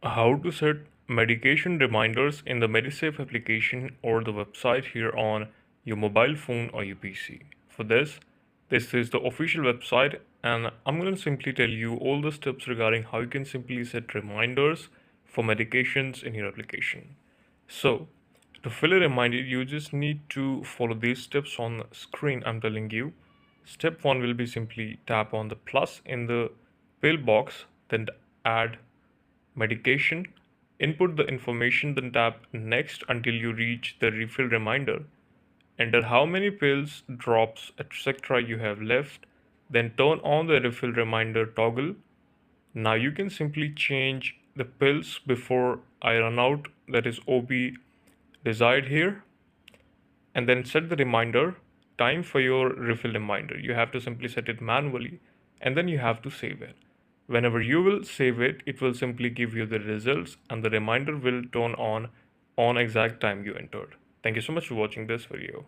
How to set medication reminders in the Medisafe application or the website here on your mobile phone or your PC. For this is the official website, and I'm going to simply tell you all the steps regarding how you can simply set reminders for medications in your application. So, to fill a reminder, you just need to follow these steps on screen I'm telling you. Step 1 will be simply tap on the plus in the pill box, then add medication, input the information, then tap next until you reach the refill reminder. Enter how many pills, drops, etc. you have left, then turn on the refill reminder toggle. Now you can simply change the pills before I run out, that is OB desired here, and then set the reminder time for your refill reminder. You have to simply set it manually and then you have to save it. Whenever you will save it, it will simply give you the results and the reminder will turn on exact time you entered. Thank you so much for watching this video.